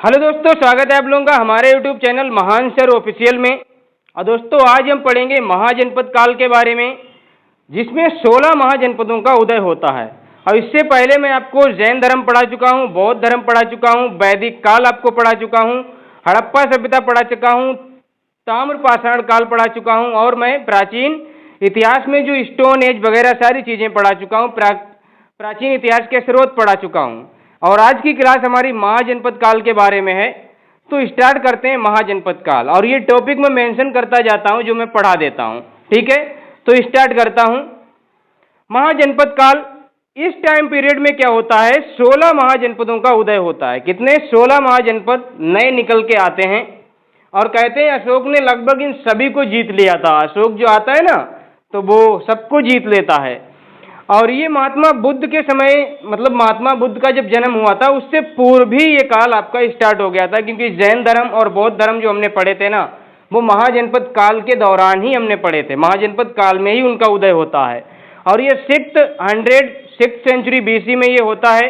Hello दोस्तों, स्वागत है आप लोगों का हमारे यूट्यूब चैनल महान सर ऑफिशियल में। और दोस्तों आज हम पढ़ेंगे महाजनपद काल के बारे में, जिसमें 16 महाजनपदों का उदय होता है। और इससे पहले मैं आपको जैन धर्म पढ़ा चुका हूँ, बौद्ध धर्म पढ़ा चुका हूँ, वैदिक काल आपको पढ़ा चुका हूँ, हड़प्पा सभ्यता पढ़ा चुका हूँ, ताम्रपाषाण काल पढ़ा चुका हूँ, और मैं प्राचीन इतिहास में जो स्टोन एज वगैरह सारी चीज़ें पढ़ा चुका हूँ, प्राचीन इतिहास के स्रोत पढ़ा चुका हूँ। और आज की क्लास हमारी महाजनपद काल के बारे में है। तो स्टार्ट करते हैं महाजनपद काल, और ये टॉपिक मैं मेंशन करता जाता हूँ जो मैं पढ़ा देता हूँ, ठीक है। तो स्टार्ट करता हूँ। महाजनपद काल, इस टाइम पीरियड में क्या होता है, 16 महाजनपदों का उदय होता है। कितने? 16 महाजनपद नए निकल के आते हैं। और कहते हैं अशोक ने लगभग इन सभी को जीत लिया था। अशोक जो आता है ना, तो वो सबको जीत लेता है। और ये महात्मा बुद्ध के समय, मतलब महात्मा बुद्ध का जब जन्म हुआ था उससे पूर्व भी ये काल आपका स्टार्ट हो गया था, क्योंकि जैन धर्म और बौद्ध धर्म जो हमने पढ़े थे ना, वो महाजनपद काल के दौरान ही हमने पढ़े थे। महाजनपद काल में ही उनका उदय होता है। और ये 6th सेंचुरी BC में ये होता है।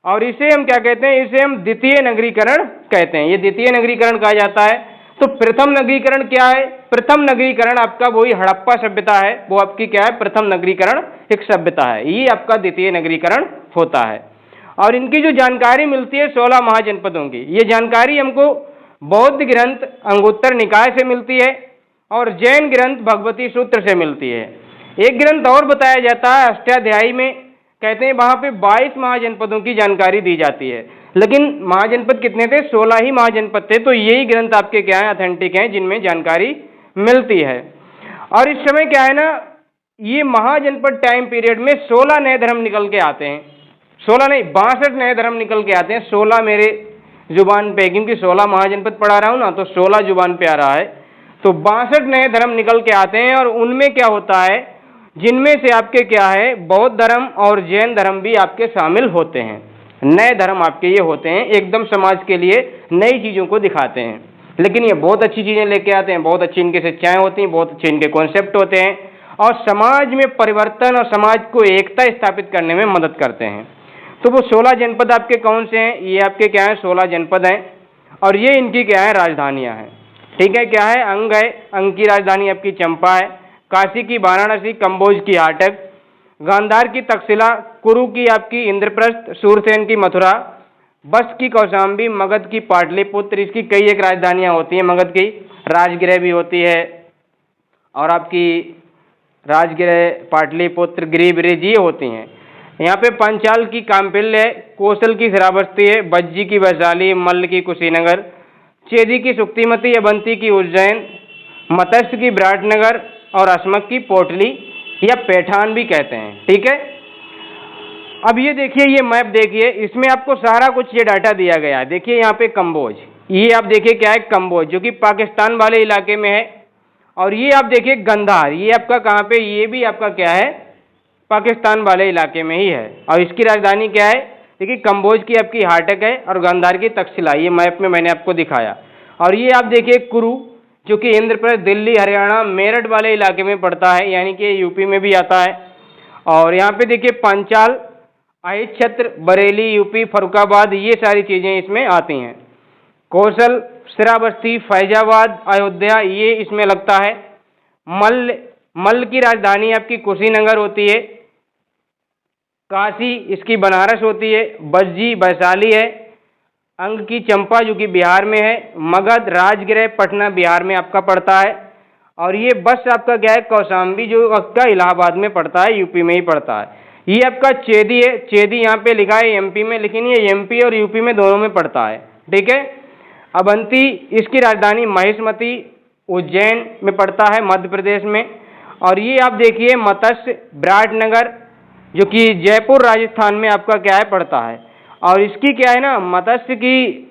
और इसे हम क्या कहते हैं, इसे हम द्वितीय नगरीकरण कहते हैं। ये द्वितीय नगरीकरण कहा जाता है। तो प्रथम नगरीकरण क्या है? प्रथम नगरीकरण आपका वही हड़प्पा सभ्यता है, वो आपकी क्या है, प्रथम नगरीकरण एक सभ्यता है। ये आपका द्वितीय नगरीकरण होता है। और इनकी जो जानकारी मिलती है 16 महाजनपदों की, ये जानकारी हमको बौद्ध ग्रंथ अंगुत्तर निकाय से मिलती है और जैन ग्रंथ भगवती सूत्र से मिलती है। एक ग्रंथ और बताया जाता है अष्टाध्यायी में, कहते हैं वहां पे 22 महाजनपदों की जानकारी दी जाती है। लेकिन महाजनपद कितने थे? 16 ही महाजनपद थे। तो यही ग्रंथ आपके क्या है, ऑथेंटिक हैं, जिनमें जानकारी मिलती है। और इस समय क्या है ना, ये महाजनपद टाइम पीरियड में 16 नए धर्म निकल के आते हैं। 16 नहीं, 62 नए धर्म निकल के आते हैं। 16 मेरे जुबान पे, क्योंकि 16 महाजनपद पढ़ा रहा हूँ ना, तो 16 जुबान पे आ रहा है। तो 62 नए धर्म निकल के आते हैं। और उनमें क्या होता है, जिनमें से आपके क्या है, बौद्ध धर्म और जैन धर्म भी आपके शामिल होते हैं। नए धर्म आपके ये होते हैं, एकदम समाज के लिए नई चीज़ों को दिखाते हैं। लेकिन ये बहुत अच्छी चीज़ें लेके आते हैं, बहुत अच्छी इनकी शिक्षाएं होती हैं, बहुत अच्छे इनके कॉन्सेप्ट होते हैं, और समाज में परिवर्तन और समाज को एकता स्थापित करने में मदद करते हैं। तो वो 16 जनपद आपके कौन से हैं? ये आपके क्या है, 16 जनपद हैं। और ये इनकी क्या है, राजधानियाँ हैं, ठीक है। क्या है? अंग है, अंग की राजधानी आपकी चंपा है, काशी की वाराणसी, कंबोज की आटक, गांधार की तक्षशिला, कुरु की आपकी इंद्रप्रस्थ, सूरसेन की मथुरा, बस की कौशाम्बी, मगध की पाटलिपुत्र। इसकी कई एक राजधानियाँ होती हैं। मगध की राजगृह भी होती है, और आपकी राजगृह, पाटलिपुत्र, गिरिब्रिज ये होती हैं। यहाँ पे पंचाल की काम्पिल्य है, कौशल की श्रावस्ती है, बज्जी की वैशाली, मल्ल की कुशीनगर, चेदी की सुक्तिमती, अवंती की उज्जैन, मत्स्य की विराटनगर, और अस्मक की पोटली या पैठान भी कहते हैं, ठीक है। अब ये देखिए, ये मैप देखिए, इसमें आपको सारा कुछ ये डाटा दिया गया है। देखिए यहाँ पे कंबोज, ये आप देखिए क्या है, कंबोज, जो कि पाकिस्तान वाले इलाके में है। और ये आप देखिए गंधार, ये आपका कहाँ पे, ये भी आपका क्या है, पाकिस्तान वाले इलाके में ही है। और इसकी राजधानी क्या है, देखिए कंबोज की आपकी हाटक है, और गांधार की तक्षशिला, ये मैप में मैंने आपको दिखाया। और ये आप देखिए कुरु, जो कि इंद्रप्रस्थ, दिल्ली, हरियाणा, मेरठ वाले इलाके में पड़ता है, यानी कि यूपी में भी आता है। और यहाँ पे देखिए पंचाल, अहिच्छत्र, बरेली, यूपी, फरुखाबाद, ये सारी चीज़ें इसमें आती हैं। कौशल, श्रावस्ती, फैजाबाद, अयोध्या, ये इसमें लगता है। मल्ल की राजधानी आपकी कुशीनगर होती है। काशी इसकी बनारस होती है। बज्जी वैशाली है। अंग की चंपा, जो कि बिहार में है। मगध, राजगृह, पटना बिहार में आपका पड़ता है। और ये बस आपका क्या है, कौशाम्बी, जो आपका इलाहाबाद में पड़ता है, यूपी में ही पड़ता है। ये आपका चेदी है, चेदी यहाँ पे लिखा है MP में, लेकिन ये MP और यूपी में दोनों में पड़ता है, ठीक है। अवंती, इसकी राजधानी महिष्मती, उज्जैन में पड़ता है, मध्य प्रदेश में। और ये आप देखिए मत्स्य, विराटनगर, जो कि जयपुर राजस्थान में आपका क्या है, पड़ता है। और इसकी क्या है ना, मत्स्य की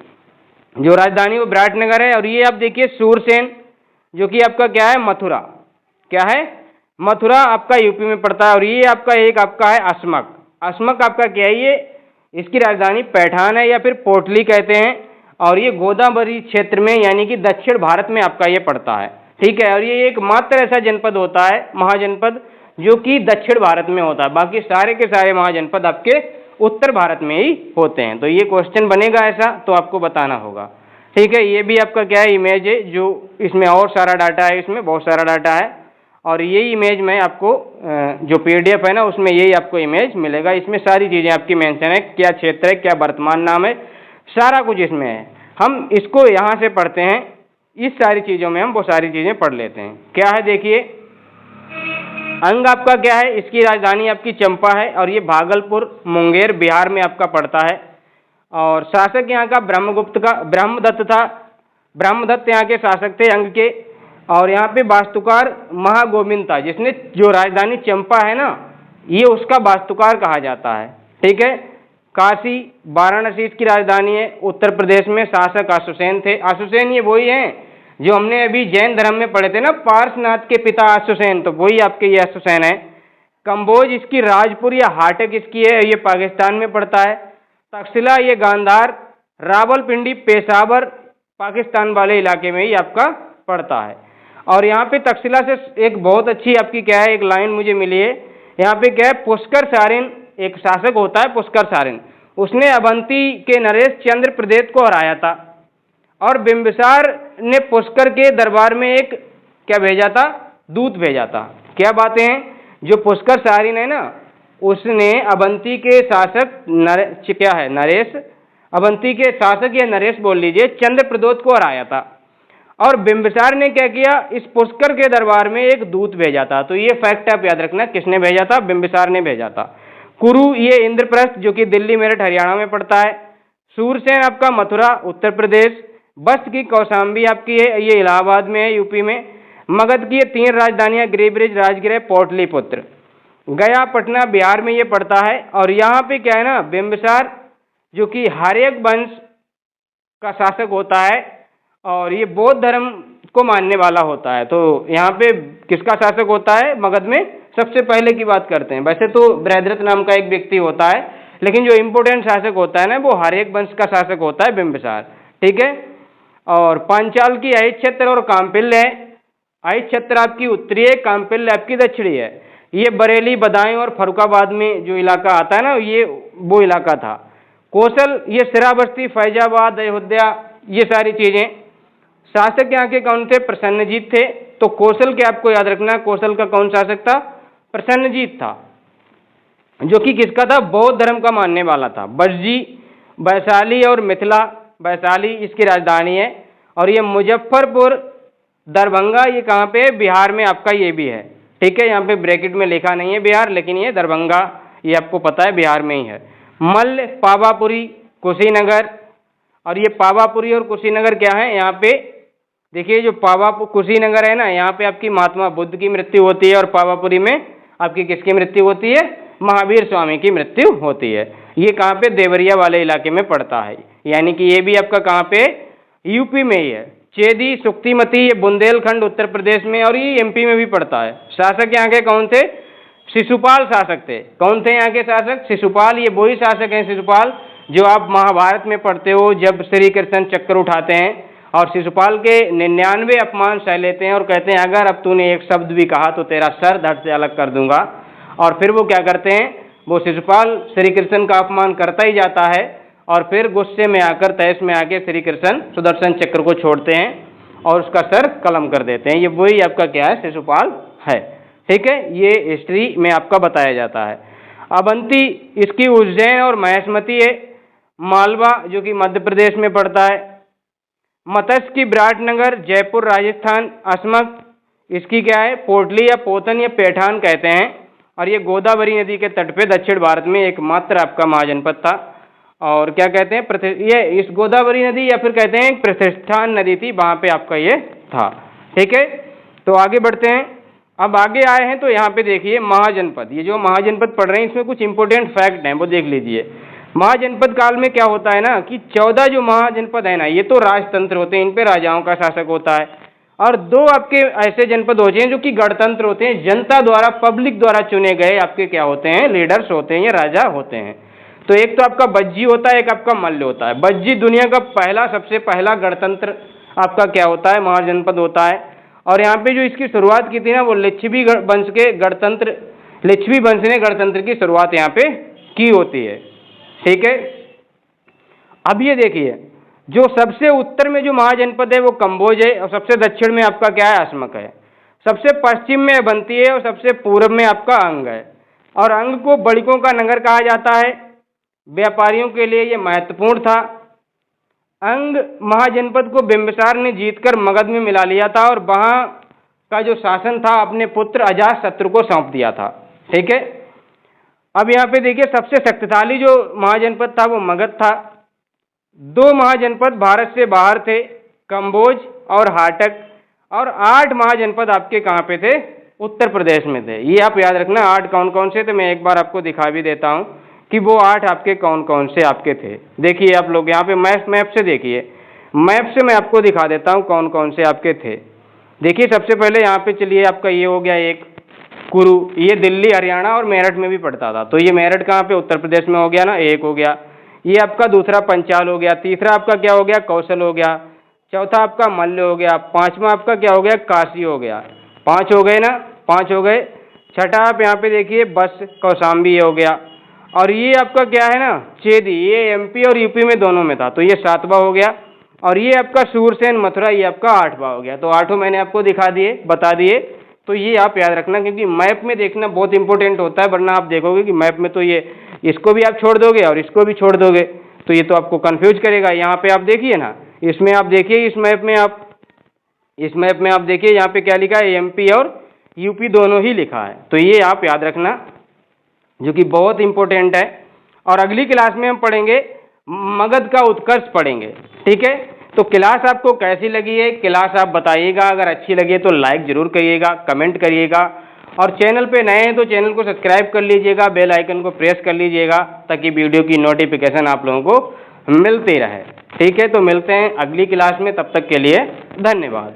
जो राजधानी वो विराटनगर है। और ये आप देखिए सूरसेन, जो कि आपका क्या है, मथुरा, क्या है, मथुरा आपका यूपी में पड़ता है। और ये आपका एक आपका है अस्मक, अस्मक आपका क्या है, ये इसकी राजधानी पैठान है, या फिर पोटली कहते हैं। और ये गोदावरी क्षेत्र में, यानी कि दक्षिण भारत में आपका ये पड़ता है, ठीक है। और ये एकमात्र ऐसा जनपद होता है, महाजनपद, जो कि दक्षिण भारत में होता है। बाकी सारे के सारे महाजनपद आपके उत्तर भारत में ही होते हैं। तो ये क्वेश्चन बनेगा ऐसा, तो आपको बताना होगा। ठीक है, ये भी आपका क्या है, इमेज है, जो इसमें और सारा डाटा है, इसमें बहुत सारा डाटा है, और यही इमेज में आपको जो PDF है ना, उसमें यही आपको इमेज मिलेगा। इसमें सारी चीज़ें आपकी मेंशन है, क्या क्षेत्र है, क्या वर्तमान नाम है, सारा कुछ इसमें है। हम इसको यहाँ से पढ़ते हैं, इस सारी चीज़ों में हम वो सारी चीज़ें पढ़ लेते हैं। क्या है देखिए, अंग आपका क्या है, इसकी राजधानी आपकी चंपा है, और ये भागलपुर मुंगेर बिहार में आपका पड़ता है। और शासक यहाँ का ब्रह्मदत्त था, ब्रह्मदत्त यहाँ के शासक थे अंग के। और यहाँ पे वास्तुकार महागोविंद था, जिसने जो राजधानी चंपा है ना, ये उसका वास्तुकार कहा जाता है। ठीक है, काशी वाराणसी इसकी राजधानी है। उत्तर प्रदेश में शासक अश्वसेन थे। अश्वसेन ये वही हैं जो हमने अभी जैन धर्म में पढ़े थे ना, पार्श्वनाथ के पिता अश्वसेन, तो वही आपके ये अश्वसेन है। कंबोज इसकी राजपुर या हाटक इसकी है, ये पाकिस्तान में पड़ता है। तक्षशिला ये गांधार, रावलपिंडी पेशावर पाकिस्तान वाले इलाके में ही आपका पड़ता है। और यहाँ पे तक्षशिला से एक बहुत अच्छी आपकी क्या है, एक लाइन मुझे मिली है, यहाँ पे क्या है, पुष्कर सारिन एक शासक होता है, पुष्कर सारिन, उसने अवंती के नरेश चंद्र प्रदेश को हराया था। और बिंबिसार ने पुष्कर के दरबार में एक क्या भेजा था, दूत भेजा था। क्या बातें हैं, जो पुष्कर सारिन है ना, उसने अवंती के शासक क्या है, नरेश, अवंती के शासक या नरेश बोल लीजिए, चंद्र प्रदोत को हराया था। और बिंबिसार ने क्या किया, इस पुष्कर के दरबार में एक दूत भेजा था। तो ये फैक्ट आप याद रखना, किसने भेजा था, बिंबिसार ने भेजा था। कुरु ये इंद्रप्रस्थ जो कि दिल्ली मेरठ हरियाणा में पड़ता है। सूरसेन आपका मथुरा उत्तर प्रदेश। बस्त की कौशाम्बी आपकी है, ये इलाहाबाद में है, यूपी में। मगध की ये 3 राजधानियां, गिरिब्रिज, राजगृह, पोटलीपुत्र। गया पटना बिहार में ये पड़ता है। और यहाँ पे क्या है ना, बिंबिसार जो कि हर्यक वंश का शासक होता है, और ये बौद्ध धर्म को मानने वाला होता है। तो यहाँ पे किसका शासक होता है, मगध में सबसे पहले की बात करते हैं। वैसे तो बृहद्रथ नाम का एक व्यक्ति होता है, लेकिन जो इम्पोर्टेंट शासक होता है ना, वो हर्यक वंश का शासक होता है, बिंबिसार। ठीक है, और पांचाल की अहिच्छत्र और काम्पिल्य है। अहिच्छत्र आपकी उत्तरी है, काम्पिल्य आपकी दक्षिणी है। ये बरेली, बदायूं और फर्रुखाबाद में जो इलाका आता है ना, ये वो इलाका था। कौशल ये श्रावस्ती, फैजाबाद, अयोध्या, ये सारी चीजें। शासक यहाँ के कौन थे, प्रसन्नजीत थे। तो कौशल के आपको याद रखना, कौशल का कौन शासक था, प्रसन्नजीत था, जो कि किसका था, बौद्ध धर्म का मानने वाला था। बज्जी, वैशाली और मिथिला, वैशाली इसकी राजधानी है। और ये मुजफ्फरपुर, दरभंगा ये कहाँ पे है, बिहार में आपका ये भी है। ठीक है, यहाँ पे ब्रैकेट में लिखा नहीं है बिहार, लेकिन ये दरभंगा, ये आपको पता है बिहार में ही है। मल्ल, पावापुरी, कुशीनगर। और ये पावापुरी और कुशीनगर क्या है, यहाँ पे देखिए, जो कुशीनगर है ना, यहाँ पे आपकी महात्मा बुद्ध की मृत्यु होती है, और पावापुरी में आपकी किसकी मृत्यु होती है, महावीर स्वामी की मृत्यु होती है। ये कहाँ पे, देवरिया वाले इलाके में पड़ता है, यानी कि ये भी आपका कहाँ पे, यूपी में ही है। चेदी, सुक्तिमती ये बुंदेलखंड उत्तर प्रदेश में, और ये MP में भी पड़ता है। शासक यहाँ के कौन थे, शिशुपाल शासक थे। कौन थे यहाँ के शासक, शिशुपाल। ये वही शासक हैं शिशुपाल जो आप महाभारत में पढ़ते हो, जब श्री कृष्ण चक्कर उठाते हैं और शिशुपाल के 99 अपमान सह लेते हैं, और कहते हैं अगर अब तूने एक शब्द भी कहा तो तेरा सर धड़ से अलग कर दूंगा। और फिर वो क्या करते हैं, वो शिशुपाल श्री कृष्ण का अपमान करता ही जाता है, और फिर गुस्से में आकर, तैश में आके श्री कृष्ण सुदर्शन चक्र को छोड़ते हैं और उसका सर कलम कर देते हैं। ये वही आपका क्या है, शिशुपाल है। ठीक है, ये हिस्ट्री में आपका बताया जाता है। अवंती इसकी उज्जैन और महेशमती है। मालवा जो कि मध्य प्रदेश में पड़ता है। मत्स्य की विराटनगर, जयपुर राजस्थान। असमक इसकी क्या है, पोटली या पोतन या पैठान कहते हैं। और ये गोदावरी नदी के तट पे दक्षिण भारत में एकमात्र आपका महाजनपद था। और क्या कहते हैं, ये इस गोदावरी नदी या फिर कहते हैं प्रतिष्ठान नदी थी, वहाँ पे आपका ये था। ठीक है, तो आगे बढ़ते हैं। अब आगे आए हैं तो यहाँ पे देखिए महाजनपद, ये जो महाजनपद पढ़ रहे हैं इसमें कुछ इंपॉर्टेंट फैक्ट हैं, वो देख लीजिए। महाजनपद काल में क्या होता है ना कि 14 जो महाजनपद है ना, ये तो राजतंत्र होते हैं, इन पे राजाओं का शासक होता है। और 2 आपके ऐसे जनपद होते हैं जो कि गणतंत्र होते हैं, जनता द्वारा, पब्लिक द्वारा चुने गए आपके क्या होते हैं, लीडर्स होते हैं या राजा होते हैं। तो एक तो आपका बज्जी होता है, एक आपका मल्ल होता है। बज्जी दुनिया का पहला, सबसे पहला गणतंत्र आपका क्या होता है, महाजनपद होता है। और यहाँ पे जो इसकी शुरुआत की थी ना, वो लिच्छवी वंश के गणतंत्र, लिच्छवी वंश ने गणतंत्र की शुरुआत यहाँ पे की होती है। ठीक है। अब ये देखिए, जो सबसे उत्तर में जो महाजनपद है वो कम्बोज है, और सबसे दक्षिण में आपका क्या है, अस्मक है। सबसे पश्चिम में अवंती है, और सबसे पूर्व में आपका अंग है। और अंग को बणिकों का नगर कहा जाता है। व्यापारियों के लिए ये महत्वपूर्ण था। अंग महाजनपद को बिंबिसार ने जीतकर मगध में मिला लिया था, और वहां का जो शासन था अपने पुत्र अजातशत्रु को सौंप दिया था। ठीक है। अब यहाँ पे देखिए, सबसे शक्तिशाली जो महाजनपद था वो मगध था। 2 महाजनपद भारत से बाहर थे, कम्बोज और हाटक, और 8 महाजनपद आपके कहाँ पे थे, उत्तर प्रदेश में थे। ये आप याद रखना 8 कौन कौन से थे। मैं एक बार आपको दिखा भी देता हूँ कि वो 8 आपके कौन कौन से आपके थे। देखिए आप लोग यहाँ पे मैप से देखिए, मैप से मैं आपको दिखा देता हूँ कौन कौन से आपके थे। देखिए सबसे पहले यहाँ पे चलिए, आपका ये हो गया एक कुरु, ये दिल्ली हरियाणा और मेरठ में भी पड़ता था, तो ये मेरठ कहाँ पे, उत्तर प्रदेश में हो गया ना, एक हो गया। ये आपका दूसरा पंचाल हो गया। तीसरा आपका क्या हो गया, कौशल हो गया। चौथा आपका मल्ल हो गया। पांचवा आपका क्या हो गया, काशी हो गया। 5 हो गए ना, 5 हो गए। छठा आप यहाँ पे देखिए बस कौशाम्बी हो गया। और ये आपका क्या है ना, चेदी, ये एमपी और यूपी में दोनों में था, तो ये 7वां हो गया। और ये आपका सूरसेन मथुरा, ये आपका 8वां हो गया। तो 8 मैंने आपको दिखा दिए, बता दिए। तो ये आप याद रखना, क्योंकि मैप में देखना बहुत इंपॉर्टेंट होता है, वरना आप देखोगे कि मैप में तो ये इसको भी आप छोड़ दोगे और इसको भी छोड़ दोगे, तो ये तो आपको कंफ्यूज करेगा। यहाँ पे आप देखिए ना, इसमें आप देखिए, इस मैप में आप देखिए, यहाँ पे क्या लिखा है, एमपी और यूपी दोनों ही लिखा है। तो ये आप याद रखना, जो कि बहुत इंपॉर्टेंट है। और अगली क्लास में हम पढ़ेंगे मगध का उत्कर्ष पढ़ेंगे। ठीक है। तो क्लास आपको कैसी लगी है, क्लास आप बताइएगा। अगर अच्छी लगी है तो लाइक जरूर करिएगा, कमेंट करिएगा, और चैनल पे नए हैं तो चैनल को सब्सक्राइब कर लीजिएगा, बेल आइकन को प्रेस कर लीजिएगा, ताकि वीडियो की नोटिफिकेशन आप लोगों को मिलती रहे। ठीक है। तो मिलते हैं अगली क्लास में, तब तक के लिए धन्यवाद।